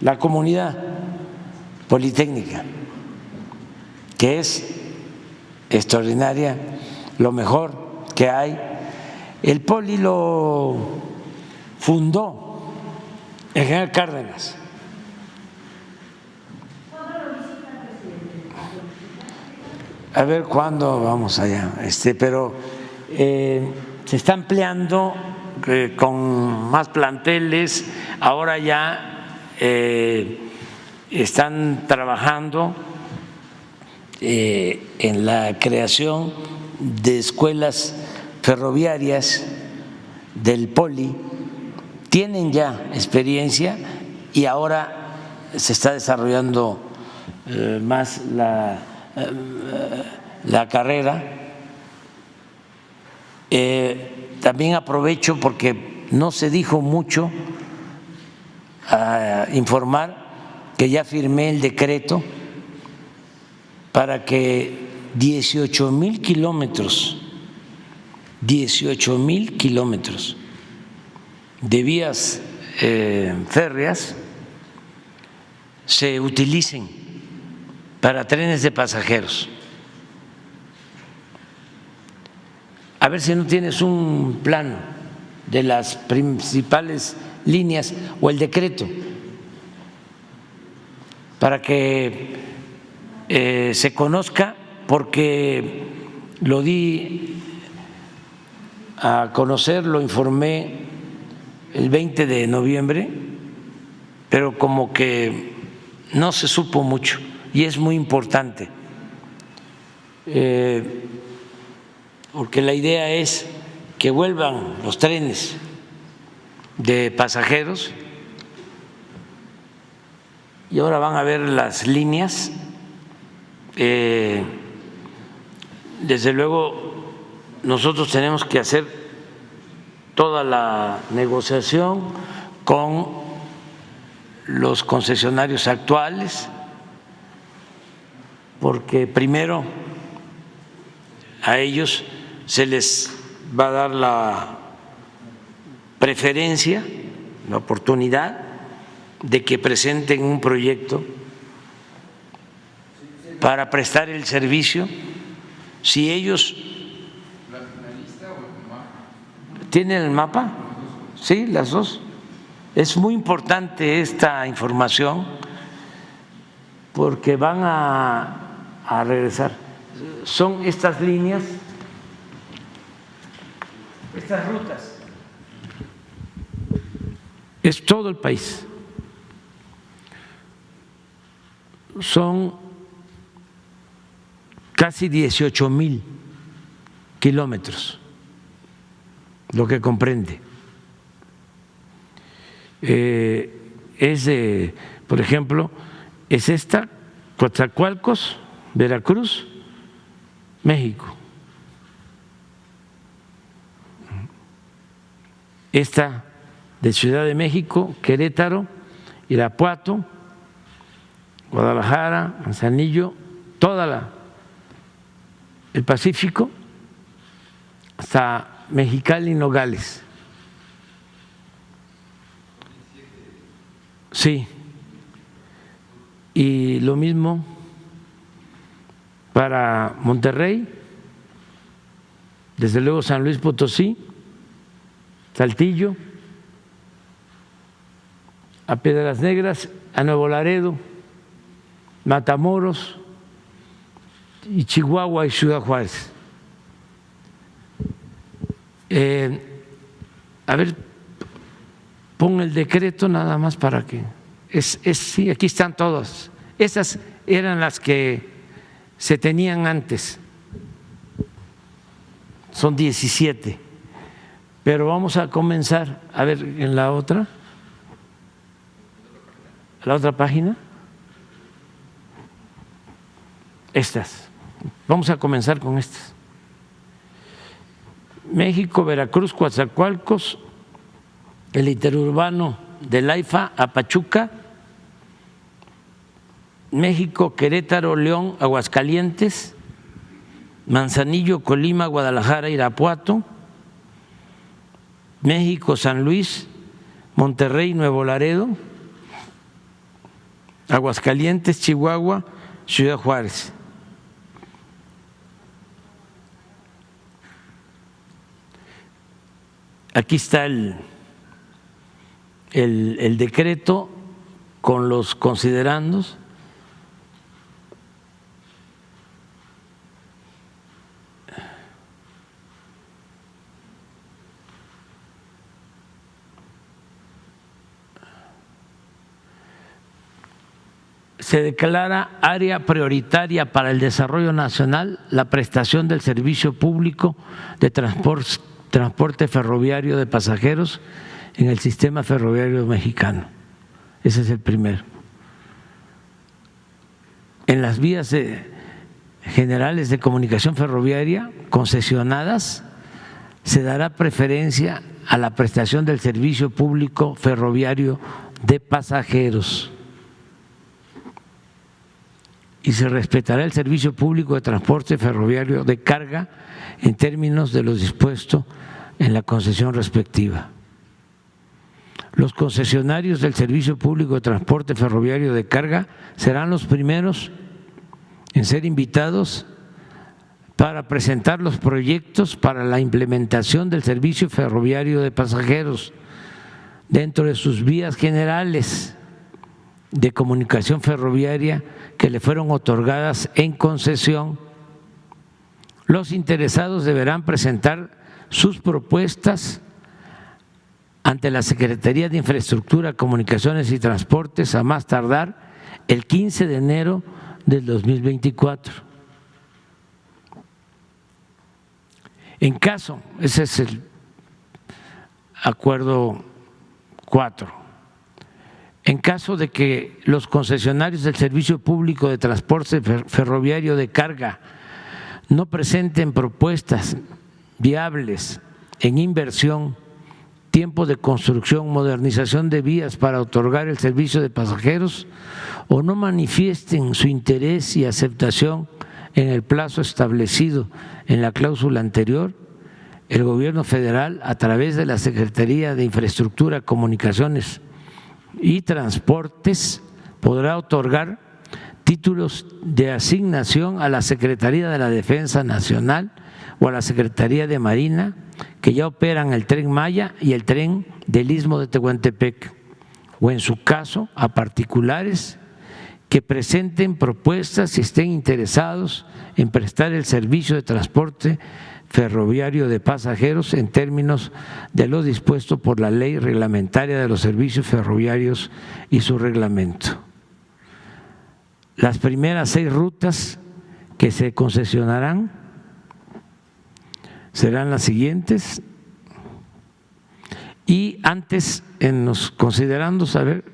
La comunidad politécnica, que es extraordinaria, lo mejor que hay. El Poli lo fundó el general Cárdenas. A ver cuándo vamos allá, pero se está ampliando con más planteles. Ahora ya están trabajando en la creación de escuelas ferroviarias del Poli. Tienen ya experiencia y ahora se está desarrollando más la carrera. También aprovecho porque no se dijo mucho a informar que ya firmé el decreto para que 18,000 kilómetros de vías férreas se utilicen para trenes de pasajeros. A ver si no tienes un plano de las principales líneas o el decreto para que se conozca, porque lo di a conocer, lo informé el 20 de noviembre, pero como que no se supo mucho y es muy importante, porque la idea es que vuelvan los trenes de pasajeros y ahora van a ver las líneas. Desde luego nosotros tenemos que hacer toda la negociación con los concesionarios actuales, porque primero a ellos se les va a dar la preferencia, la oportunidad de que presenten un proyecto para prestar el servicio. Si ellos tienen el mapa, sí, las dos. Es muy importante esta información porque van a regresar. Son estas líneas, estas rutas. Es todo el país. Son casi 18,000 kilómetros, lo que comprende. Por ejemplo, es esta, Coatzacoalcos, Veracruz, México. Esta de Ciudad de México, Querétaro, Irapuato, Guadalajara, Manzanillo, toda el Pacífico, hasta Mexicali y Nogales. Sí, y lo mismo para Monterrey, desde luego San Luis Potosí, Saltillo, a Piedras Negras, a Nuevo Laredo, Matamoros, y Chihuahua y Ciudad Juárez. A ver, pon el decreto nada más para que… sí, aquí están todas. Esas eran las que se tenían antes. Son 17. Pero vamos a comenzar, a ver, en la otra página. Estas. Vamos a comenzar con estas. México, Veracruz, Coatzacoalcos, el interurbano del AIFA a Pachuca, México, Querétaro, León, Aguascalientes, Manzanillo, Colima, Guadalajara, Irapuato, México, San Luis, Monterrey, Nuevo Laredo, Aguascalientes, Chihuahua, Ciudad Juárez. Aquí está el decreto con los considerandos. Se declara área prioritaria para el desarrollo nacional la prestación del servicio público de transporte ferroviario de pasajeros en el sistema ferroviario mexicano. Ese es el primero. En las vías generales de comunicación ferroviaria concesionadas se dará preferencia a la prestación del servicio público ferroviario de pasajeros y se respetará el servicio público de transporte ferroviario de carga en términos de lo dispuesto en la concesión respectiva. Los concesionarios del servicio público de transporte ferroviario de carga serán los primeros en ser invitados para presentar los proyectos para la implementación del servicio ferroviario de pasajeros dentro de sus vías generales de comunicación ferroviaria que le fueron otorgadas en concesión. Los interesados deberán presentar sus propuestas ante la Secretaría de Infraestructura, Comunicaciones y Transportes a más tardar el 15 de enero del 2024. En caso, ese es el acuerdo 4. En caso de que los concesionarios del servicio público de transporte ferroviario de carga no presenten propuestas viables en inversión, tiempo de construcción, modernización de vías para otorgar el servicio de pasajeros o no manifiesten su interés y aceptación en el plazo establecido en la cláusula anterior, el Gobierno federal, a través de la Secretaría de Infraestructura, Comunicaciones y Transportes, podrá otorgar títulos de asignación a la Secretaría de la Defensa Nacional o a la Secretaría de Marina que ya operan el Tren Maya y el tren del Istmo de Tehuantepec, o en su caso a particulares que presenten propuestas y estén interesados en prestar el servicio de transporte ferroviario de pasajeros en términos de lo dispuesto por la Ley Reglamentaria de los Servicios Ferroviarios y su reglamento. Las primeras 6 rutas que se concesionarán serán las siguientes. Y antes, en los considerandos, a ver,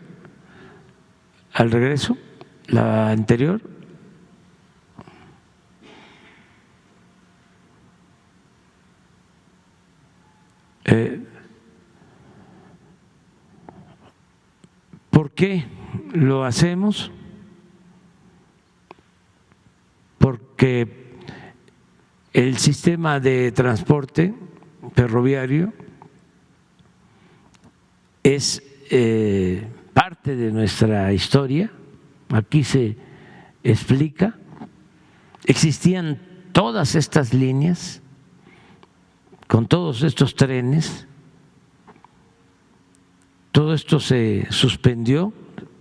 al regreso, la anterior. ¿Por qué lo hacemos? Porque el sistema de transporte ferroviario es parte de nuestra historia. Aquí se explica, existían todas estas líneas con todos estos trenes, todo esto se suspendió.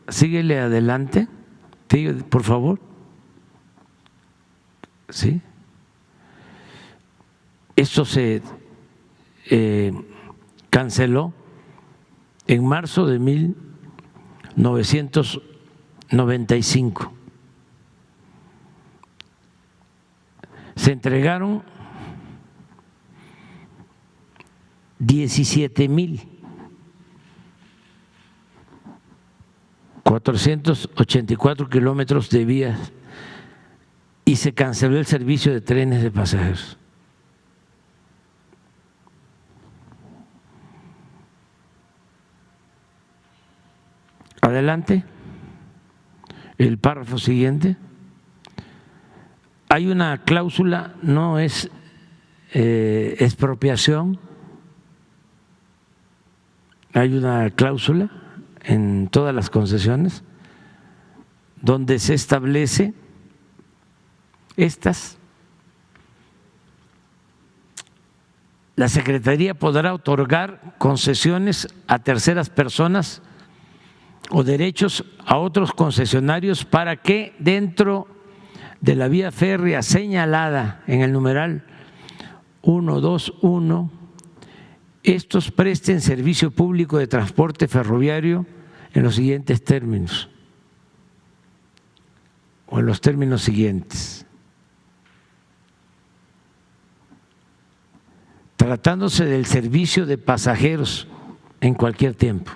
Síguele adelante, por favor. ¿Sí? Esto se canceló en marzo de 1995. Se entregaron 17.484 kilómetros de vías y se canceló el servicio de trenes de pasajeros. Adelante, el párrafo siguiente. Hay una cláusula, no es expropiación, hay una cláusula en todas las concesiones donde se establece la Secretaría podrá otorgar concesiones a terceras personas o derechos a otros concesionarios para que dentro de la vía férrea señalada en el numeral 121 estos presten servicio público de transporte ferroviario en los siguientes términos o en los términos siguientes. Tratándose del servicio de pasajeros en cualquier tiempo.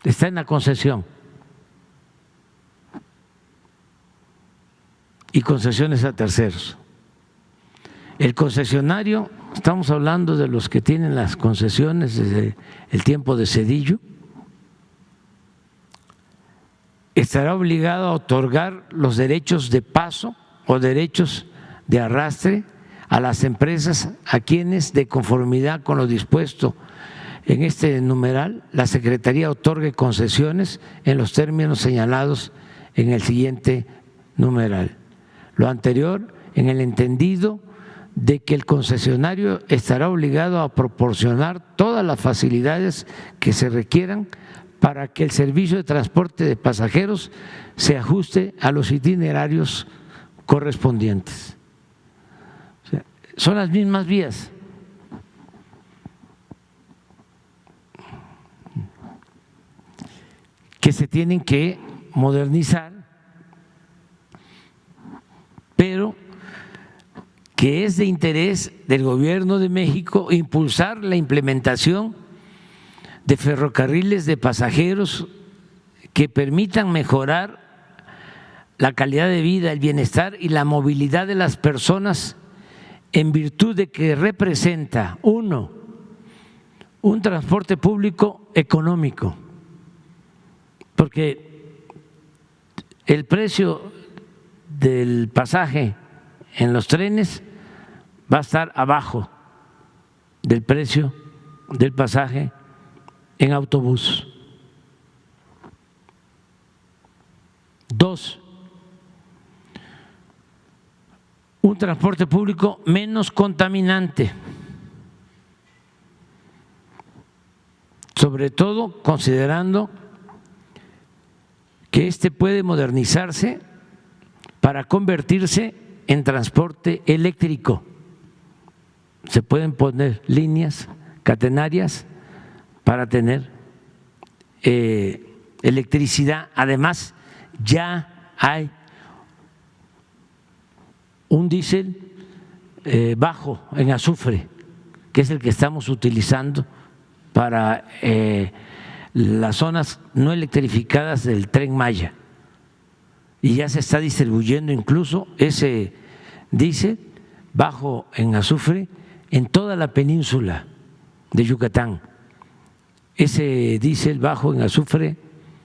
Está en la concesión. Y concesiones a terceros. El concesionario, estamos hablando de los que tienen las concesiones desde el tiempo de Zedillo, estará obligado a otorgar los derechos de paso o derechos de arrastre a las empresas a quienes, de conformidad con lo dispuesto en este numeral, la Secretaría otorgue concesiones en los términos señalados en el siguiente numeral. Lo anterior en el entendido de que el concesionario estará obligado a proporcionar todas las facilidades que se requieran para que el servicio de transporte de pasajeros se ajuste a los itinerarios correspondientes. O sea, son las mismas vías. Que se tienen que modernizar, pero que es de interés del Gobierno de México impulsar la implementación de ferrocarriles de pasajeros que permitan mejorar la calidad de vida, el bienestar y la movilidad de las personas en virtud de que representa, uno, un transporte público económico, porque el precio del pasaje en los trenes va a estar abajo del precio del pasaje en autobús. Dos, un transporte público menos contaminante, sobre todo considerando que este puede modernizarse para convertirse en transporte eléctrico. Se pueden poner líneas catenarias para tener electricidad. Además, ya hay un diésel bajo en azufre, que es el que estamos utilizando para las zonas no electrificadas del Tren Maya. Y ya se está distribuyendo incluso ese diésel bajo en azufre en toda la península de Yucatán. Ese diésel bajo en azufre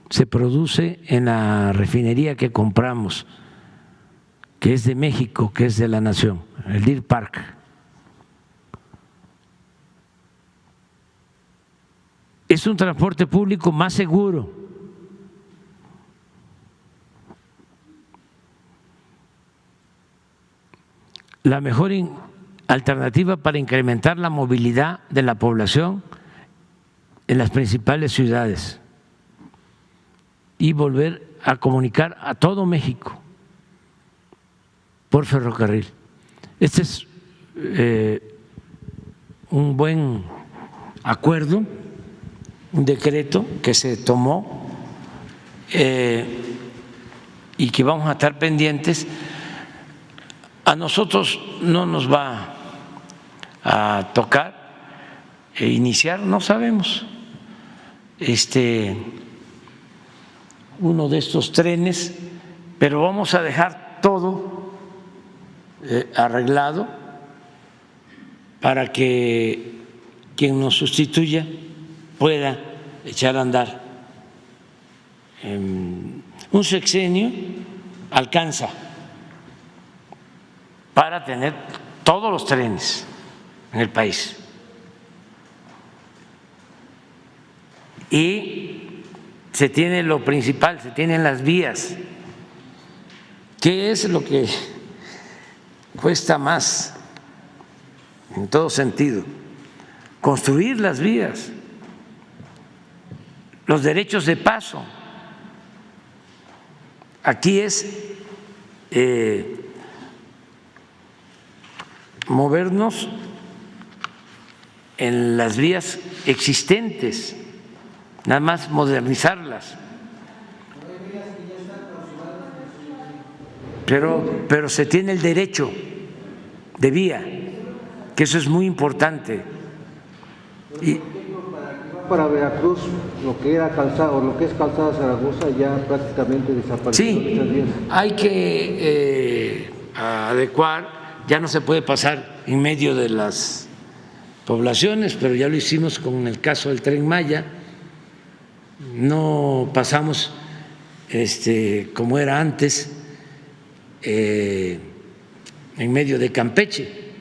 se produce en la refinería que compramos, que es de México, que es de la nación, el Deer Park. Es un transporte público más seguro. La mejor alternativa para incrementar la movilidad de la población en las principales ciudades y volver a comunicar a todo México por ferrocarril. Este es un buen acuerdo, un decreto que se tomó y que vamos a estar pendientes. A nosotros no nos va a tocar iniciar, no sabemos, uno de estos trenes, pero vamos a dejar todo arreglado para que quien nos sustituya pueda echar a andar. Un sexenio alcanza para tener todos los trenes en el país. y se tiene lo principal, se tienen las vías. ¿Qué es lo que cuesta más en todo sentido? Construir las vías, los derechos de paso. Aquí es movernos en las vías existentes, nada más modernizarlas. Pero se tiene el derecho de vía, que eso es muy importante. Y para Veracruz, lo que era calzada o lo que es calzada Zaragoza ya prácticamente desapareció. Sí, hay que adecuar, ya no se puede pasar en medio de las poblaciones, pero ya lo hicimos con el caso del Tren Maya, no pasamos como era antes en medio de Campeche,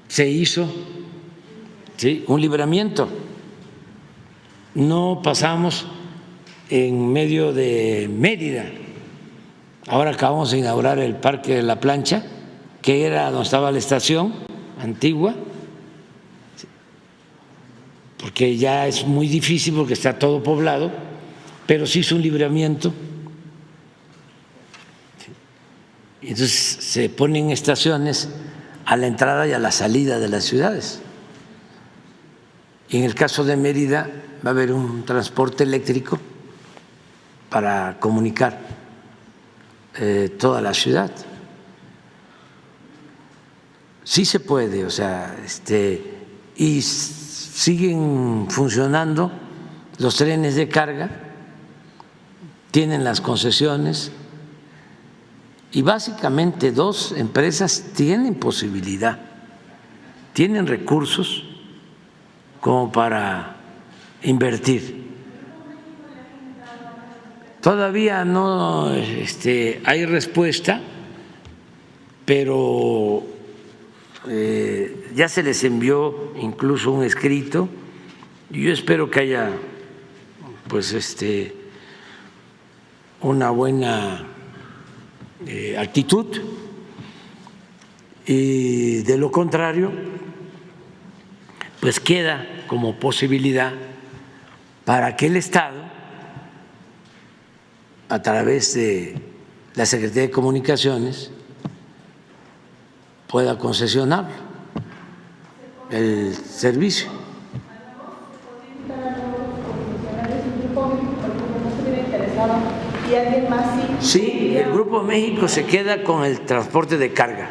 se hizo un libramiento, no pasamos en medio de Mérida. Ahora acabamos de inaugurar el Parque de la Plancha, que era donde estaba la estación antigua, porque ya es muy difícil porque está todo poblado, pero se hizo un libramiento. Entonces se ponen estaciones a la entrada y a la salida de las ciudades. Y en el caso de Mérida va a haber un transporte eléctrico para comunicar toda la ciudad. Sí se puede, o sea, y siguen funcionando los trenes de carga, tienen las concesiones y básicamente dos empresas tienen posibilidad, tienen recursos como para invertir. Todavía no hay respuesta, pero ya se les envió incluso un escrito y yo espero que haya una buena actitud, y de lo contrario pues queda como posibilidad para que el Estado, a través de la Secretaría de Comunicaciones, pueda concesionar el servicio. Sí, el Grupo México se queda con el transporte de carga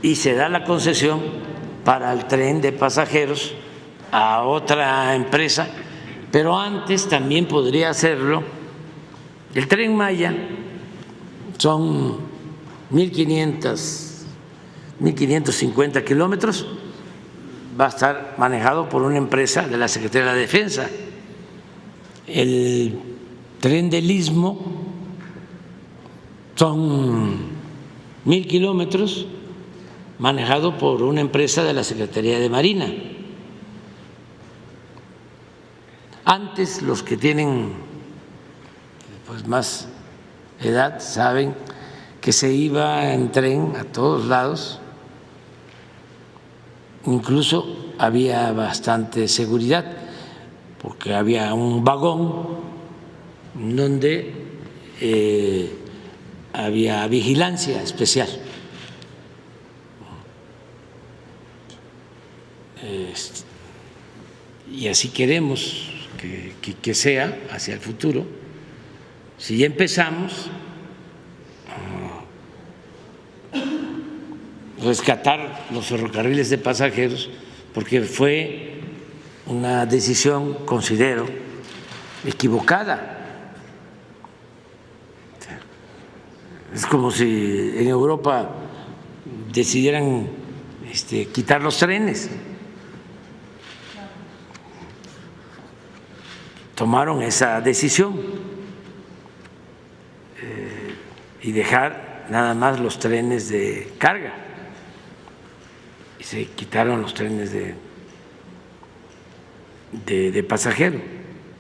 y se da la concesión para el tren de pasajeros a otra empresa, pero antes también podría hacerlo el Tren Maya. Son 1.550 kilómetros, va a estar manejado por una empresa de la Secretaría de la Defensa. El Tren del Istmo son 1.000 kilómetros, manejado por una empresa de la Secretaría de Marina. Antes, los que tienen más edad saben que se iba en tren a todos lados, incluso había bastante seguridad porque había un vagón donde había vigilancia especial. Y así queremos que sea hacia el futuro. Si ya empezamos a rescatar los ferrocarriles de pasajeros, porque fue una decisión, considero, equivocada. Es como si en Europa decidieran quitar los trenes. Tomaron esa decisión y dejar nada más los trenes de carga y se quitaron los trenes de pasajeros,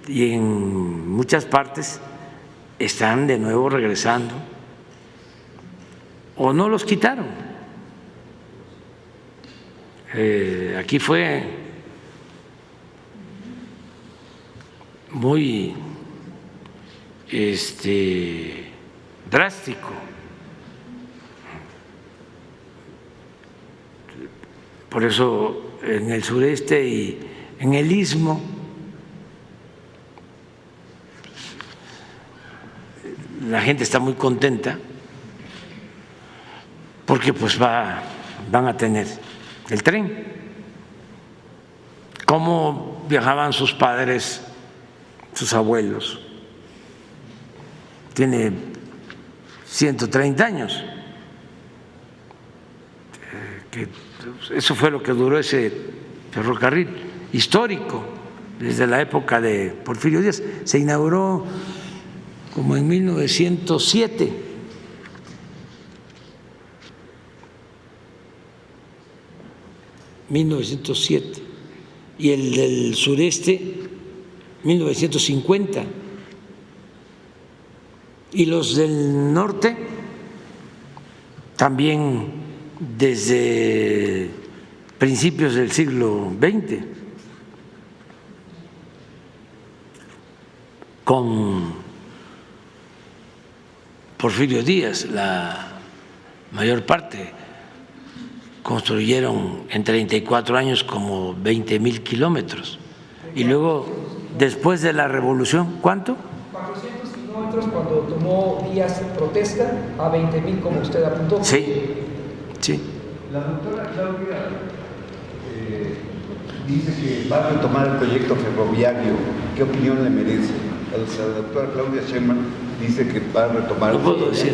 y en muchas partes están de nuevo regresando o no los quitaron. Aquí fue muy drástico. Por eso en el sureste y en el istmo la gente está muy contenta porque pues van a tener el tren. ¿Cómo viajaban sus padres, sus abuelos? Tiene 130 años. Eso fue lo que duró ese ferrocarril histórico desde la época de Porfirio Díaz. Se inauguró como en 1907. Y el del sureste 1950, y los del norte también desde principios del siglo XX, con Porfirio Díaz. La mayor parte construyeron en 34 años como 20,000 kilómetros. Y luego, después de la revolución, ¿cuánto? 400 kilómetros cuando tomó Díaz protesta, a 20,000 como usted apuntó. Sí, sí. La doctora Claudia dice que va a retomar el proyecto ferroviario. ¿Qué opinión le merece? La doctora Claudia Sheinbaum dice que va a retomar. No puedo decir.